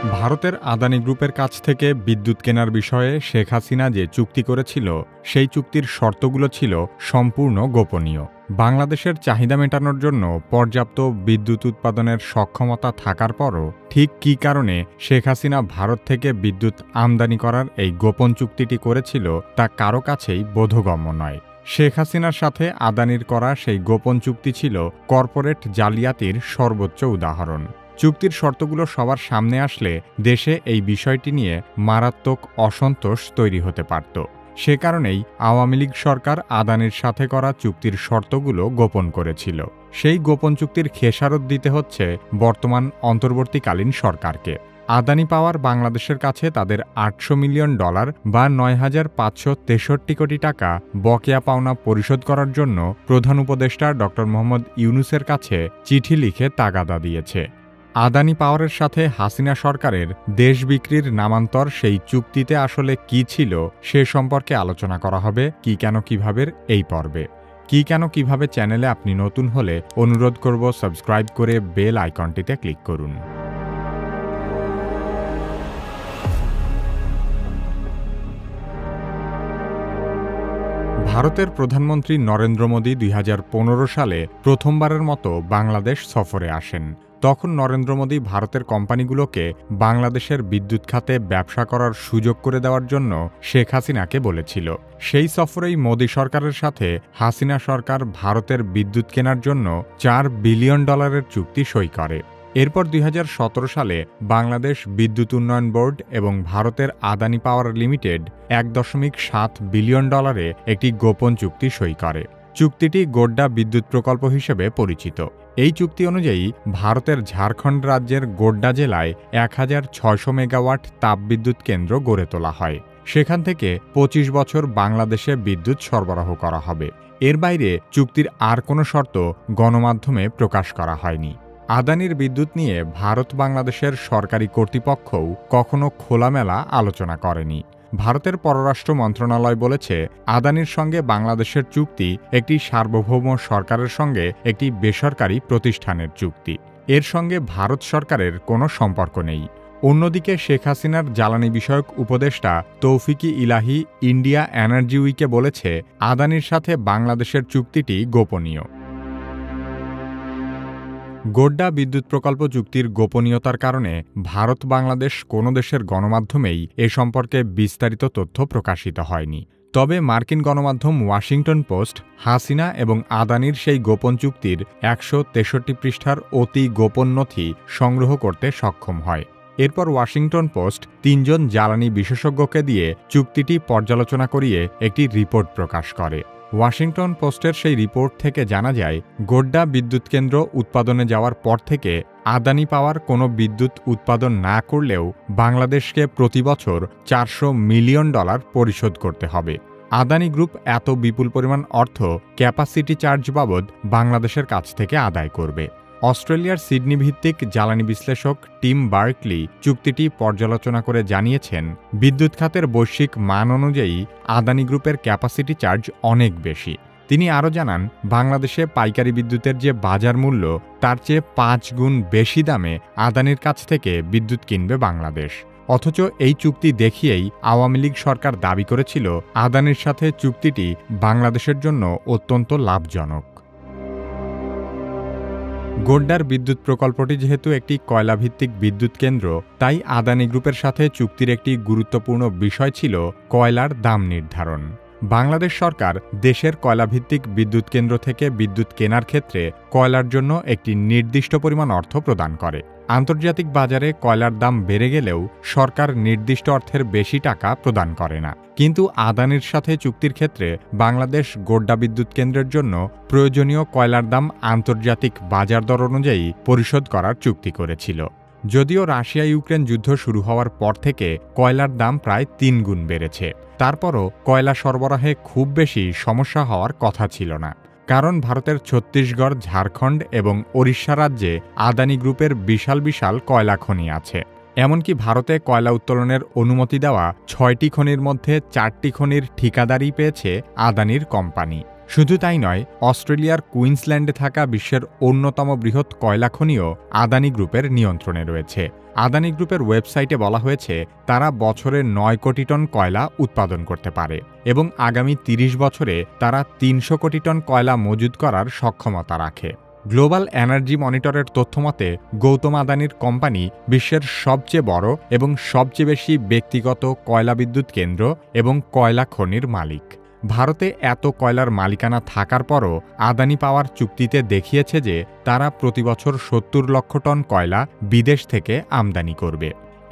ভারতের আদানি গ্রুপের কাছ থেকে বিদ্যুৎ কেনার বিষয়ে শেখ হাসিনা যে চুক্তি করেছিল, সেই চুক্তির শর্তগুলো ছিল সম্পূর্ণ গোপনীয়। বাংলাদেশের চাহিদা মেটানোর জন্য পর্যাপ্ত বিদ্যুৎ উৎপাদনের সক্ষমতা থাকার পরও ঠিক কী কারণে শেখ হাসিনা ভারত থেকে বিদ্যুৎ আমদানি করার এই গোপন চুক্তিটি করেছিল তা কারো কাছেই বোধগম্য নয়। শেখ হাসিনার সাথে আদানির করা সেই গোপন চুক্তি ছিল কর্পোরেট জালিয়াতির সর্বোচ্চ উদাহরণ। চুক্তির শর্তগুলো সবার সামনে আসলে দেশে এই বিষয়টি নিয়ে মারাত্মক অসন্তোষ তৈরি হতে পারত। সে কারণেই আওয়ামী লীগ সরকার আদানির সাথে করা চুক্তির শর্তগুলো গোপন করেছিল। সেই গোপন চুক্তির খেসারত দিতে হচ্ছে বর্তমান অন্তর্বর্তীকালীন সরকারকে। আদানি পাওয়ার বাংলাদেশের কাছে তাদের $800 মিলিয়ন বা ৯,৫৬৩ কোটি টাকা বকেয়া পাওনা পরিশোধ করার জন্য প্রধান উপদেষ্টা ড. মোহাম্মদ ইউনূসের কাছে চিঠি লিখে তাগাদা দিয়েছে। আদানি পাওয়ারের সাথে হাসিনা সরকারের দেশ বিক্রির নামান্তর সেই চুক্তিতে আসলে কী ছিল সে সম্পর্কে আলোচনা করা হবে কি কেন কিভাবে এই পর্বে। কি কেন কিভাবে চ্যানেলে আপনি নতুন হলে অনুরোধ করব সাবস্ক্রাইব করে বেল আইকনটিতে ক্লিক করুন। ভারতের প্রধানমন্ত্রী নরেন্দ্র মোদী ২০১৫ সালে প্রথমবারের মতো বাংলাদেশ সফরে আসেন। তখন নরেন্দ্র মোদী ভারতের কোম্পানিগুলোকে বাংলাদেশের বিদ্যুৎ খাতে ব্যবসা করার সুযোগ করে দেওয়ার জন্য শেখ হাসিনাকে বলেছিল। সেই সফরেই মোদী সরকারের সাথে হাসিনা সরকার ভারতের বিদ্যুৎ কেনার জন্য $4 বিলিয়ন চুক্তি সই করে। এরপর ২০১৭ সালে বাংলাদেশ বিদ্যুৎ উন্নয়ন বোর্ড এবং ভারতের আদানি পাওয়ার লিমিটেড $1.7 বিলিয়ন একটি গোপন চুক্তি সই করে। চুক্তিটি গোড্ডা বিদ্যুৎ প্রকল্প হিসেবে পরিচিত। এই চুক্তি অনুযায়ী ভারতের ঝাড়খণ্ড রাজ্যের গোড্ডা জেলায় ১,৬০০ মেগাওয়াট তাপবিদ্যুৎ কেন্দ্র গড়ে তোলা হয়। সেখান থেকে ২৫ বছর বাংলাদেশে বিদ্যুৎ সরবরাহ করা হবে। এর বাইরে চুক্তির আর কোনো শর্ত গণমাধ্যমে প্রকাশ করা হয়নি। আদানির বিদ্যুৎ নিয়ে ভারত বাংলাদেশের সরকারি কর্তৃপক্ষও কখনো খোলামেলা আলোচনা করেনি। ভারতের পররাষ্ট্র মন্ত্রণালয় বলেছে, আদানির সঙ্গে বাংলাদেশের চুক্তি একটি সার্বভৌম সরকারের সঙ্গে একটি বেসরকারি প্রতিষ্ঠানের চুক্তি। এর সঙ্গে ভারত সরকারের কোনো সম্পর্ক নেই। অন্যদিকে শেখ হাসিনার জ্বালানি বিষয়ক উপদেষ্টা তৌফিক ইলাহি ইন্ডিয়া এনার্জি উইকে বলেছে, আদানির সাথে বাংলাদেশের চুক্তিটি গোপনীয়। গোড্ডা বিদ্যুৎ প্রকল্প চুক্তির গোপনীয়তার কারণে ভারত বাংলাদেশ কোনো দেশের গণমাধ্যমেই এ সম্পর্কে বিস্তারিত তথ্য প্রকাশিত হয়নি। তবে মার্কিন গণমাধ্যম ওয়াশিংটন পোস্ট হাসিনা এবং আদানির সেই গোপন চুক্তির ১৬৩ পৃষ্ঠার অতি গোপন নথি সংগ্রহ করতে সক্ষম হয়। এরপর ওয়াশিংটন পোস্ট ৩ জন জ্বালানি বিশেষজ্ঞকে দিয়ে চুক্তিটি পর্যালোচনা করিয়ে একটি রিপোর্ট প্রকাশ করে। ওয়াশিংটন পোস্টের সেই রিপোর্ট থেকে জানা যায়, গোড্ডা বিদ্যুৎ কেন্দ্র উৎপাদনে যাওয়ার পর থেকে আদানি পাওয়ার কোনো বিদ্যুৎ উৎপাদন না করলেও বাংলাদেশকে প্রতি বছর $400 মিলিয়ন পরিশোধ করতে হবে। আদানি গ্রুপ এত বিপুল পরিমাণ অর্থ ক্যাপাসিটি চার্জ বাবদ বাংলাদেশের কাছ থেকে আদায় করবে। অস্ট্রেলিয়ার সিডনি ভিত্তিক জ্বালানি বিশ্লেষক টিম বার্কলি চুক্তিটি পর্যালোচনা করে জানিয়েছেন, বিদ্যুৎ খাতের বৈশ্বিক মান অনুযায়ী আদানি গ্রুপের ক্যাপাসিটি চার্জ অনেক বেশি। তিনি আরও জানান, বাংলাদেশে পাইকারি বিদ্যুতের যে বাজার মূল্য তার চেয়ে 5 গুণ বেশি দামে আদানির কাছ থেকে বিদ্যুৎ কিনবে বাংলাদেশ। অথচ এই চুক্তি দেখিয়েই আওয়ামী লীগ সরকার দাবি করেছিল, আদানির সাথে চুক্তিটি বাংলাদেশের জন্য অত্যন্ত লাভজনক। গোড্ডার বিদ্যুৎ প্রকল্পটি যেহেতু একটি কয়লাভিত্তিক বিদ্যুৎ কেন্দ্র, তাই আদানি গ্রুপের সাথে চুক্তির একটি গুরুত্বপূর্ণ বিষয় ছিল কয়লার দাম নির্ধারণ। বাংলাদেশ সরকার দেশের কয়লাভিত্তিক বিদ্যুৎ কেন্দ্র থেকে বিদ্যুৎ কেনার ক্ষেত্রে কয়লার জন্য একটি নির্দিষ্ট পরিমাণ অর্থ প্রদান করে। আন্তর্জাতিক বাজারে কয়লার দাম বেড়ে গেলেও সরকার নির্দিষ্ট অর্থের বেশি টাকা প্রদান করে না। কিন্তু আদানির সাথে চুক্তির ক্ষেত্রে বাংলাদেশ গোড্ডা বিদ্যুৎ কেন্দ্রের জন্য প্রয়োজনীয় কয়লার দাম আন্তর্জাতিক বাজার দর অনুযায়ী পরিশোধ করার চুক্তি করেছিল। যদিও রাশিয়া ইউক্রেন যুদ্ধ শুরু হওয়ার পর থেকে কয়লার দাম প্রায় ৩ গুণ বেড়েছে, তারপরও কয়লা সরবরাহে খুব বেশি সমস্যা হওয়ার কথা ছিল না। কারণ ভারতের ছত্তিশগড়, ঝাড়খণ্ড এবং ওড়িশা রাজ্যে আদানি গ্রুপের বিশাল বিশাল কয়লা খনি আছে। এমনকি ভারতে কয়লা উত্তোলনের অনুমতি দেওয়া ৬টি খনির মধ্যে ৪টি খনির ঠিকাদারি পেয়েছে আদানির কোম্পানি। শুধু তাই নয়, অস্ট্রেলিয়ার কুইন্সল্যান্ডে থাকা বিশ্বের অন্যতম বৃহৎ কয়লা খনিও আদানি গ্রুপের নিয়ন্ত্রণে রয়েছে। আদানি গ্রুপের ওয়েবসাইটে বলা হয়েছে তারা বছরে 9 কোটি টন কয়লা উৎপাদন করতে পারে এবং আগামী 30 বছরে তারা 300 কোটি টন কয়লা মজুত করার সক্ষমতা রাখে। গ্লোবাল এনার্জি মনিটরের তথ্যমতে গৌতম আদানির কোম্পানি বিশ্বের সবচেয়ে বড় এবং সবচেয়ে বেশি ব্যক্তিগত কয়লা বিদ্যুৎ কেন্দ্র এবং কয়লা খনির মালিক। ভারতে এত কয়লার মালিকানা থাকার পরও আদানি পাওয়ার চুক্তিতে দেখিয়েছে যে তারা প্রতিবছর 70 লক্ষ টন কয়লা বিদেশ থেকে আমদানি করবে।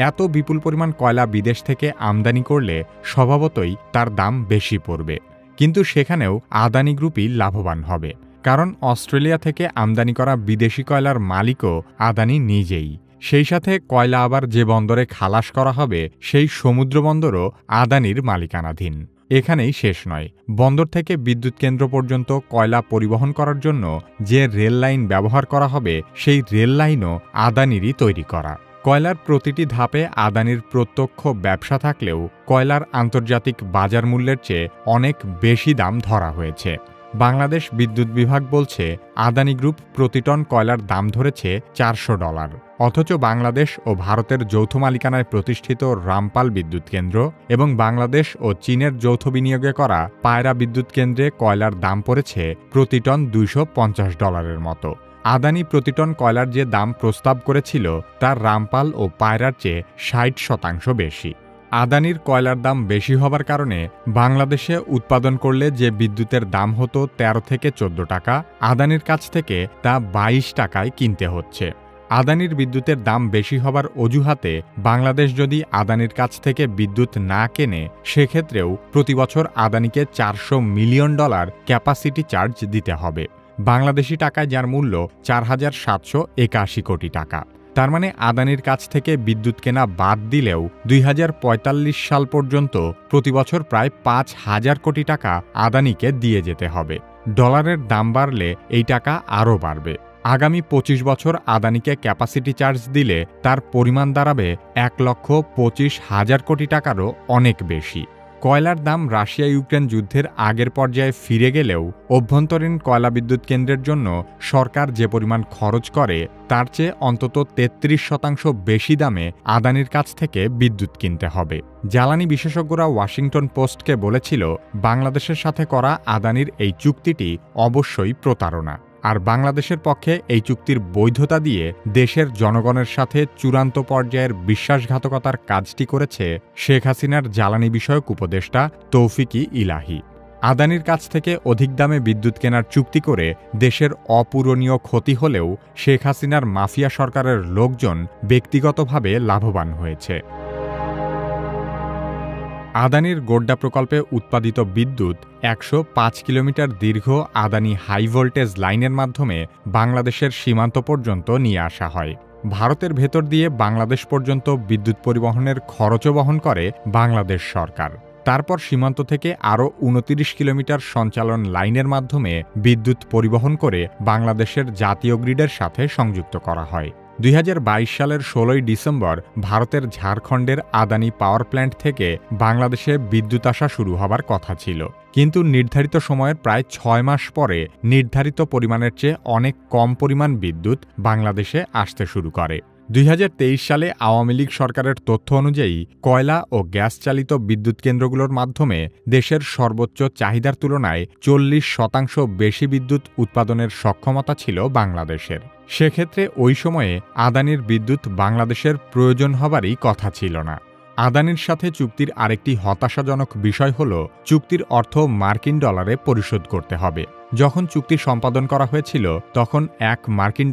এত বিপুল পরিমাণ কয়লা বিদেশ থেকে আমদানি করলে স্বভাবতই তার দাম বেশি পড়বে, কিন্তু সেখানেও আদানি গ্রুপই লাভবান হবে, কারণ অস্ট্রেলিয়া থেকে আমদানি করা বিদেশি কয়লার মালিকও আদানি নিজেই। সেই সাথে কয়লা আবার যে বন্দরে খালাস করা হবে সেই সমুদ্র বন্দরও আদানির মালিকানাধীন। এখানেই শেষ নয়, বন্দর থেকে বিদ্যুৎ কেন্দ্র পর্যন্ত কয়লা পরিবহন করার জন্য যে রেল লাইন ব্যবহার করা হবে সেই রেল লাইনও আদানিরই তৈরি করা। কয়লার প্রতিটি ধাপে আদানির প্রত্যক্ষ ব্যবসা থাকলেও কয়লার আন্তর্জাতিক বাজার মূল্যের চেয়ে অনেক বেশি দাম ধরা হয়েছে। বাংলাদেশ বিদ্যুৎ বিভাগ বলছে আদানি গ্রুপ প্রতি টন কয়লার দাম ধরেছে $400, অথচ বাংলাদেশ ও ভারতের যৌথ মালিকানায় প্রতিষ্ঠিত রামপাল বিদ্যুৎ কেন্দ্র এবং বাংলাদেশ ও চীনের যৌথ বিনিয়োগে করা পায়রা বিদ্যুৎ কেন্দ্রে কয়লার দাম পড়েছে প্রতি টন $250 মতো। আদানি প্রতি টন কয়লার যে দাম প্রস্তাব করেছিল তার রামপাল ও পায়রার চেয়ে 60% বেশি। আদানির কয়লার দাম বেশি হবার কারণে বাংলাদেশে উৎপাদন করলে যে বিদ্যুতের দাম হতো 13 থেকে 14 টাকা, আদানির কাছ থেকে তা 22 টাকায় কিনতে হচ্ছে। আদানির বিদ্যুতের দাম বেশি হবার অজুহাতে বাংলাদেশ যদি আদানির কাছ থেকে বিদ্যুৎ না কেনে, সেক্ষেত্রেও প্রতিবছর আদানিকে $400 মিলিয়ন ক্যাপাসিটি চার্জ দিতে হবে। বাংলাদেশি টাকায় যার মূল্য 4,781 কোটি টাকা। তার মানে আদানির কাছ থেকে বিদ্যুৎ কেনা বাদ দিলেও 2045 সাল পর্যন্ত প্রতিবছর প্রায় 5,000 কোটি টাকা আদানিকে দিয়ে যেতে হবে। ডলারের দাম বাড়লে এই টাকা আরও বাড়বে। আগামী 25 বছর আদানিকে ক্যাপাসিটি চার্জ দিলে তার পরিমাণ দাঁড়াবে 1,25,000 কোটি টাকারও অনেক বেশি। কয়লার দাম রাশিয়া ইউক্রেন যুদ্ধের আগের পর্যায়ে ফিরে গেলেও অভ্যন্তরীণ কয়লা বিদ্যুৎ কেন্দ্রের জন্য সরকার যে পরিমাণ খরচ করে তার চেয়ে অন্তত 33% বেশি দামে আদানির কাছ থেকে বিদ্যুৎ কিনতে হবে। জ্বালানি বিশেষজ্ঞরা ওয়াশিংটন পোস্টকে বলেছিল, বাংলাদেশের সাথে করা আদানির এই চুক্তিটি অবশ্যই প্রতারণা, আর বাংলাদেশের পক্ষে এই চুক্তির বৈধতা দিয়ে দেশের জনগণের সাথে চূড়ান্ত পর্যায়ের বিশ্বাসঘাতকতার কাজটি করেছে শেখ হাসিনার জ্বালানি বিষয়ক উপদেষ্টা তৌফিক-ই ইলাহি। আদানির কাছ থেকে অধিক দামে বিদ্যুৎ কেনার চুক্তি করে দেশের অপূরণীয় ক্ষতি হলেও শেখ হাসিনার মাফিয়া সরকারের লোকজন ব্যক্তিগতভাবে লাভবান হয়েছে। আদানির গোড্ডা প্রকল্পে উৎপাদিত বিদ্যুৎ 105 কিলোমিটার দীর্ঘ আদানি হাই ভোল্টেজ লাইনের মাধ্যমে বাংলাদেশের সীমান্ত পর্যন্ত নিয়ে আসা হয়। ভারতের ভেতর দিয়ে বাংলাদেশ পর্যন্ত বিদ্যুৎ পরিবহনের খরচও বহন করে বাংলাদেশ সরকার। তারপর সীমান্ত থেকে আরও 29 কিলোমিটার সঞ্চালন লাইনের মাধ্যমে বিদ্যুৎ পরিবহন করে বাংলাদেশের জাতীয় গ্রিডের সাথে সংযুক্ত করা হয়। 2022 সালের 16 ডিসেম্বর ভারতের ঝাড়খণ্ডের আদানি পাওয়ার প্ল্যান্ট থেকে বাংলাদেশে বিদ্যুৎ আসা শুরু হবার কথা ছিল, কিন্তু নির্ধারিত সময়ের প্রায় 6 মাস পরে নির্ধারিত পরিমাণের চেয়ে অনেক কম পরিমাণ বিদ্যুৎ বাংলাদেশে আসতে শুরু করে। 2023 সালে আওয়ামী লীগ সরকারের তথ্য অনুযায়ী কয়লা ও গ্যাস চালিত বিদ্যুৎ কেন্দ্রগুলোর মাধ্যমে দেশের সর্বোচ্চ চাহিদার তুলনায় 40% বেশি বিদ্যুৎ উৎপাদনের সক্ষমতা ছিল বাংলাদেশের। সেক্ষেত্রে ওই সময়ে আদানির বিদ্যুৎ বাংলাদেশের প্রয়োজন হবারই কথা ছিল না। আদানির সাথে চুক্তির আরেকটি হতাশাজনক বিষয় হল চুক্তির অর্থ মার্কিন ডলারে পরিশোধ করতে হবে। যখন চুক্তি সম্পাদন করা হয়েছিল তখন $1 মার্কিন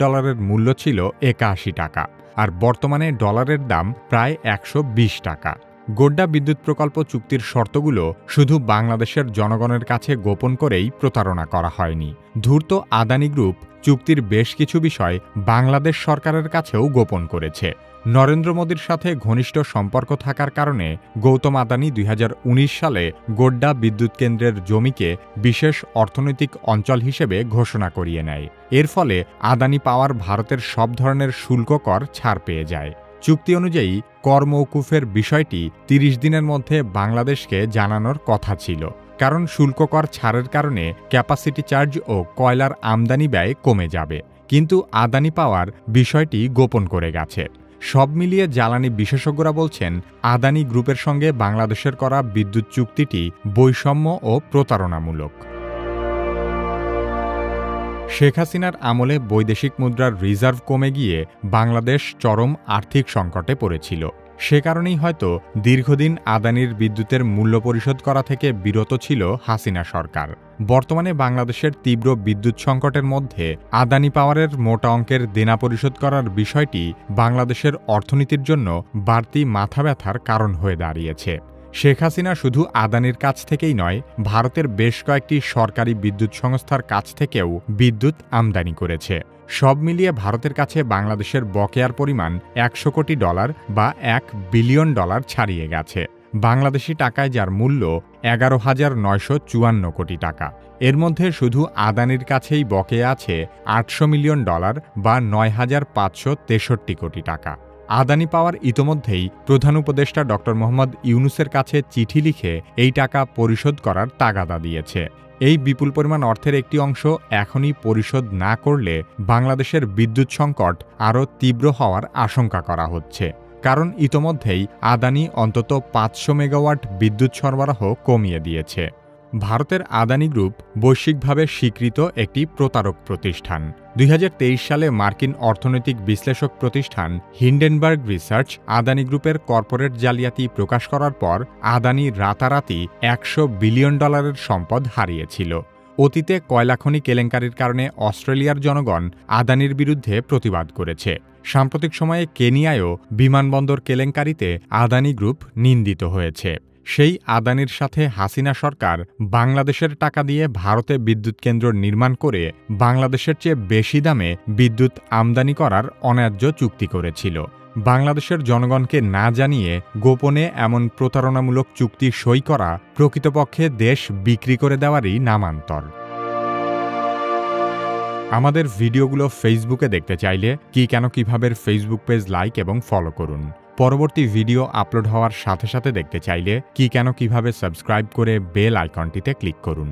মূল্য ছিল 81 টাকা, আর বর্তমানে ডলারের দাম প্রায় 120 টাকা। গোড্ডা বিদ্যুৎ প্রকল্প চুক্তির শর্তগুলো শুধু বাংলাদেশের জনগণের কাছে গোপন করেই প্রতারণা করা হয়নি। ধূর্ত আদানি গ্রুপ চুক্তির বেশ কিছু বিষয় বাংলাদেশ সরকারের কাছেও গোপন করেছে। নরেন্দ্র মোদীর সাথে ঘনিষ্ঠ সম্পর্ক থাকার কারণে গৌতম আদানি 2019 সালে গোড্ডা বিদ্যুৎ কেন্দ্রের জমিকে বিশেষ অর্থনৈতিক অঞ্চল হিসেবে ঘোষণা করিয়ে নেয়। এর ফলে আদানি পাওয়ার ভারতের সব ধরনের শুল্ক কর ছাড় পেয়ে যায়। চুক্তি অনুযায়ী কর মওকুফের বিষয়টি 30 দিনের মধ্যে বাংলাদেশকে জানানোর কথা ছিল। কারণ শুল্ক কর ছাড়ের কারণে ক্যাপাসিটি চার্জ ও কয়লার আমদানি ব্যয় কমে যাবে। কিন্তু আদানি পাওয়ার বিষয়টি গোপন করে গেছে। সব মিলিয়ে জ্বালানি বিশেষজ্ঞরা বলছেন, আদানি গ্রুপের সঙ্গে বাংলাদেশের করা বিদ্যুৎ চুক্তিটি বৈষম্য ও প্রতারণামূলক। শেখ হাসিনার আমলে বৈদেশিক মুদ্রার রিজার্ভ কমে গিয়ে বাংলাদেশ চরম আর্থিক সংকটে পড়েছিল। সে কারণেই হয়তো দীর্ঘদিন আদানির বিদ্যুতের মূল্য পরিশোধ করা থেকে বিরত ছিল হাসিনা সরকার। বর্তমানে বাংলাদেশের তীব্র বিদ্যুৎ সংকটের মধ্যে আদানি পাওয়ারের মোটা অঙ্কের দেনা পরিশোধ করার বিষয়টি বাংলাদেশের অর্থনীতির জন্য বাড়তি মাথা ব্যথার কারণ হয়ে দাঁড়িয়েছে। শেখ হাসিনা শুধু আদানির কাছ থেকেই নয়, ভারতের বেশ কয়েকটি সরকারি বিদ্যুৎ সংস্থার কাছ থেকেও বিদ্যুৎ আমদানি করেছে। সব মিলিয়ে ভারতের কাছে বাংলাদেশের বকেয়ার পরিমাণ $100 কোটি বা $1 বিলিয়ন ছাড়িয়ে গেছে। বাংলাদেশি টাকায় যার মূল্য 11,954 কোটি টাকা। এর মধ্যে শুধু আদানির কাছেই বকেয়া আছে $800 মিলিয়ন বা 9,563 কোটি টাকা। আদানি পাওয়ার ইতোমধ্যেই প্রধান উপদেষ্টা ড. মোহাম্মদ ইউনূসের কাছে চিঠি লিখে এই টাকা পরিশোধ করার তাগাদা দিয়েছে। এই বিপুল পরিমাণ অর্থের একটি অংশ এখনই পরিশোধ না করলে বাংলাদেশের বিদ্যুৎ সংকট আরও তীব্র হওয়ার আশঙ্কা করা হচ্ছে। কারণ ইতোমধ্যেই আদানি অন্তত 500 মেগাওয়াট বিদ্যুৎ সরবরাহ কমিয়ে দিয়েছে। ভারতের আদানি গ্রুপ বৈশ্বিকভাবে স্বীকৃত একটি প্রতারক প্রতিষ্ঠান। 2023 সালে মার্কিন অর্থনৈতিক বিশ্লেষক প্রতিষ্ঠান হিন্ডেনবার্গ রিসার্চ আদানি গ্রুপের কর্পোরেট জালিয়াতি প্রকাশ করার পর আদানি রাতারাতি $100 বিলিয়ন সম্পদ হারিয়েছিল। অতীতে কয়লাখনি কেলেঙ্কারির কারণে অস্ট্রেলিয়ার জনগণ আদানির বিরুদ্ধে প্রতিবাদ করেছে। সাম্প্রতিক সময়ে কেনিয়ায়ও বিমানবন্দর কেলেঙ্কারিতে আদানি গ্রুপ নিন্দিত হয়েছে। সেই আদানির সাথে হাসিনা সরকার বাংলাদেশের টাকা দিয়ে ভারতে বিদ্যুৎ কেন্দ্র নির্মাণ করে বাংলাদেশের চেয়ে বেশি দামে বিদ্যুৎ আমদানি করার অন্যায্য চুক্তি করেছিল। বাংলাদেশের জনগণকে না জানিয়ে গোপনে এমন প্রতারণামূলক চুক্তি সই করা প্রকৃতপক্ষে দেশ বিক্রি করে দেওয়ারই নামান্তর। আমাদের ভিডিওগুলো ফেসবুকে দেখতে চাইলে কিভাবে ফেসবুক পেজ লাইক এবং ফলো করুন। পরবর্তী ভিডিও আপলোড হওয়ার সাথে সাথে দেখতে চাইলে কিভাবে সাবস্ক্রাইব করে বেল আইকনটিতে ক্লিক করুন।